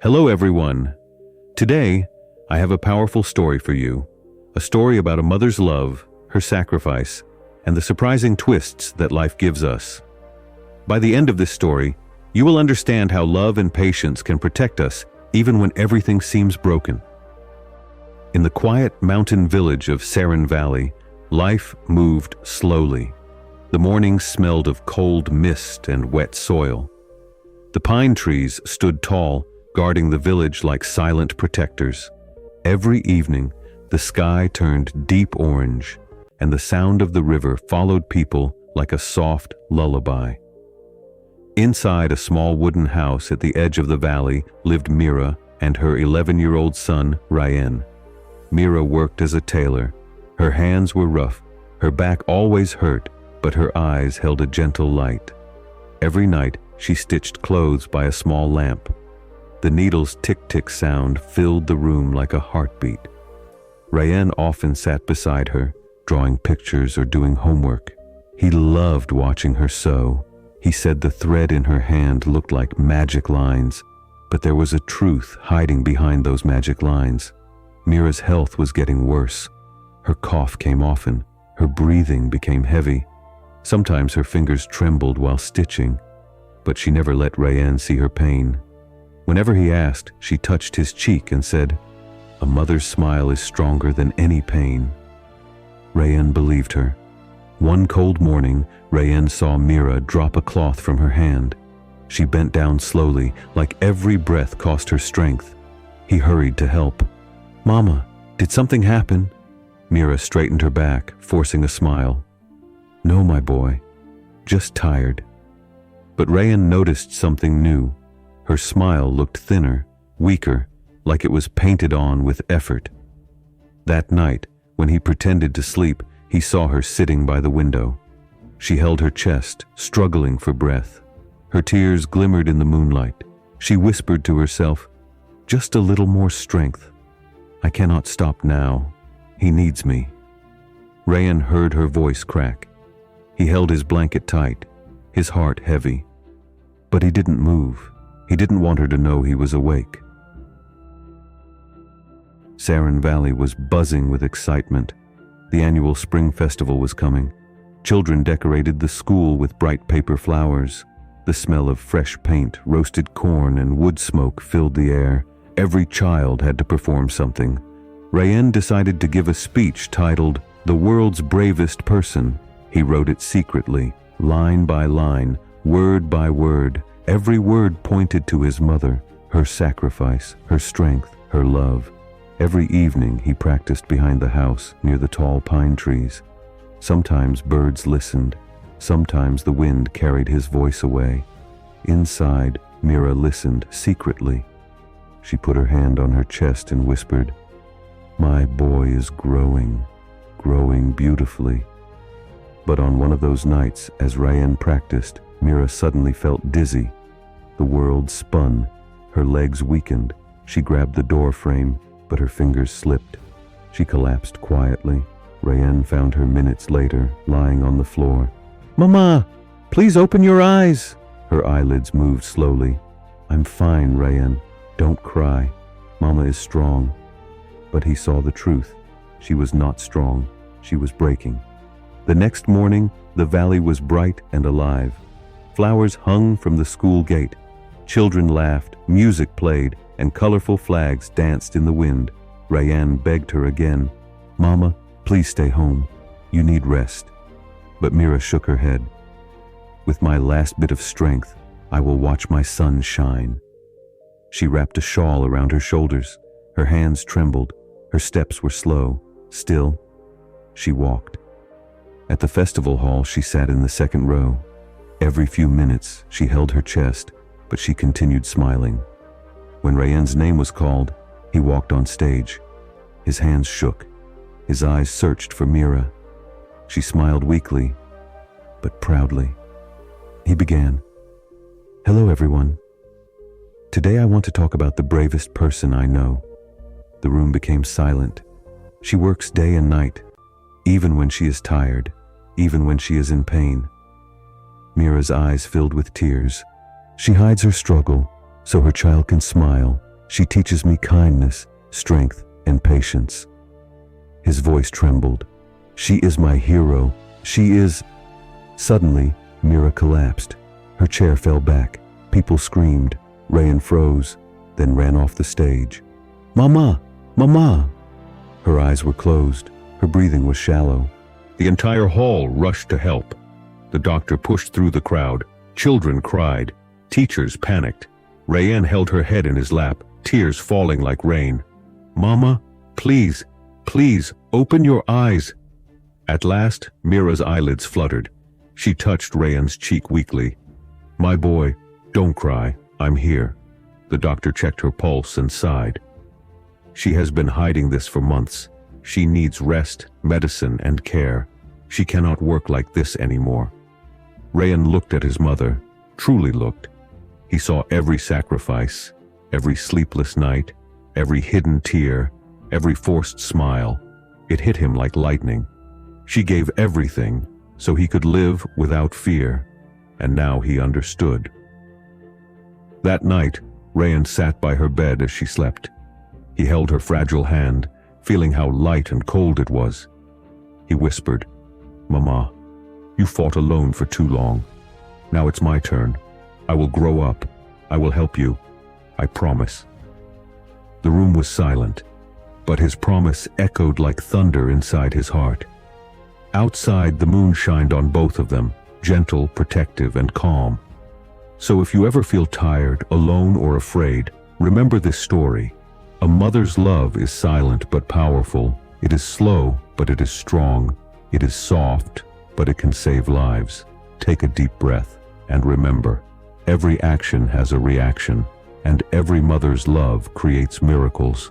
Hello everyone. Today, I have a powerful story for you. A story about a mother's love, her sacrifice, and the surprising twists that life gives us. By the end of this story, you will understand how love and patience can protect us even when everything seems broken. In the quiet mountain village of Saran Valley, life moved slowly. The mornings smelled of cold mist and wet soil. The pine trees stood tall, guarding the village like silent protectors. Every evening, the sky turned deep orange, and the sound of the river followed people like a soft lullaby. Inside a small wooden house at the edge of the valley lived Mira and her 11-year-old son, Ryan. Mira worked as a tailor. Her hands were rough, her back always hurt, but her eyes held a gentle light. Every night, she stitched clothes by a small lamp. The needle's tick-tick sound filled the room like a heartbeat. Ryan often sat beside her, drawing pictures or doing homework. He loved watching her sew. He said the thread in her hand looked like magic lines, but there was a truth hiding behind those magic lines. Mira's health was getting worse. Her cough came often. Her breathing became heavy. Sometimes her fingers trembled while stitching, but she never let Ryan see her pain. Whenever he asked, she touched his cheek and said, "A mother's smile is stronger than any pain." Ryan believed her. One cold morning, Ryan saw Mira drop a cloth from her hand. She bent down slowly, like every breath cost her strength. He hurried to help. "Mama, did something happen?" Mira straightened her back, forcing a smile. "No, my boy, just tired." But Ryan noticed something new. Her smile looked thinner, weaker, like it was painted on with effort. That night, when he pretended to sleep, he saw her sitting by the window. She held her chest, struggling for breath. Her tears glimmered in the moonlight. She whispered to herself, "Just a little more strength. I cannot stop now. He needs me." Ryan heard her voice crack. He held his blanket tight, his heart heavy. But he didn't move. He didn't want her to know he was awake. Saran Valley was buzzing with excitement. The annual spring festival was coming. Children decorated the school with bright paper flowers. The smell of fresh paint, roasted corn, and wood smoke filled the air. Every child had to perform something. Ryan decided to give a speech titled, "The World's Bravest Person." He wrote it secretly, line by line, word by word. Every word pointed to his mother, her sacrifice, her strength, her love. Every evening he practiced behind the house near the tall pine trees. Sometimes birds listened. Sometimes the wind carried his voice away. Inside, Mira listened secretly. She put her hand on her chest and whispered, "My boy is growing, growing beautifully." But on one of those nights, as Ryan practiced, Mira suddenly felt dizzy. The world spun. Her legs weakened. She grabbed the door frame, but her fingers slipped. She collapsed quietly. Ryan found her minutes later, lying on the floor. "Mama, please open your eyes." Her eyelids moved slowly. "I'm fine, Ryan. Don't cry. Mama is strong." But he saw the truth. She was not strong. She was breaking. The next morning, the valley was bright and alive. Flowers hung from the school gate. Children laughed, music played, and colorful flags danced in the wind. Ryan begged her again, "Mama, please stay home. You need rest." But Mira shook her head. "With my last bit of strength, I will watch my sun shine." She wrapped a shawl around her shoulders. Her hands trembled. Her steps were slow. Still, she walked. At the festival hall, she sat in the second row. Every few minutes, she held her chest, but she continued smiling. When Ryan's name was called, he walked on stage. His hands shook. His eyes searched for Mira. She smiled weakly, but proudly. He began, "Hello, everyone. Today I want to talk about the bravest person I know." The room became silent. She works day and night, even when she is tired, even when she is in pain. Mira's eyes filled with tears. She hides her struggle so her child can smile, She teaches me kindness, strength, and patience." His voice trembled. "She is my hero. She is—" Suddenly, Mira collapsed. Her chair fell back. People screamed. Rayan froze, then ran off the stage. "Mama! Mama!" Her eyes were closed. Her breathing was shallow. The entire hall rushed to help. The doctor pushed through the crowd. Children cried. Teachers panicked. Rayan held her head in his lap, tears falling like rain. "Mama, please, please, open your eyes." At last, Mira's eyelids fluttered. She touched Rayan's cheek weakly. "My boy, don't cry. I'm here." The doctor checked her pulse and sighed. "She has been hiding this for months. She needs rest, medicine, and care. She cannot work like this anymore." Rayan looked at his mother, truly looked. He saw every sacrifice, every sleepless night, every hidden tear, every forced smile. It hit him like lightning. She gave everything so he could live without fear, and now he understood. That night, Rayan sat by her bed as she slept. He held her fragile hand, feeling how light and cold it was. He whispered, "Mama, you fought alone for too long. Now it's my turn. I will grow up. I will help you. I promise." The room was silent, but his promise echoed like thunder inside his heart. Outside, the moon shined on both of them, gentle, protective, and calm. So if you ever feel tired, alone, or afraid, remember this story. A mother's love is silent but powerful. It is slow, but it is strong. It is soft, but it can save lives. Take a deep breath and remember, every action has a reaction, and every mother's love creates miracles.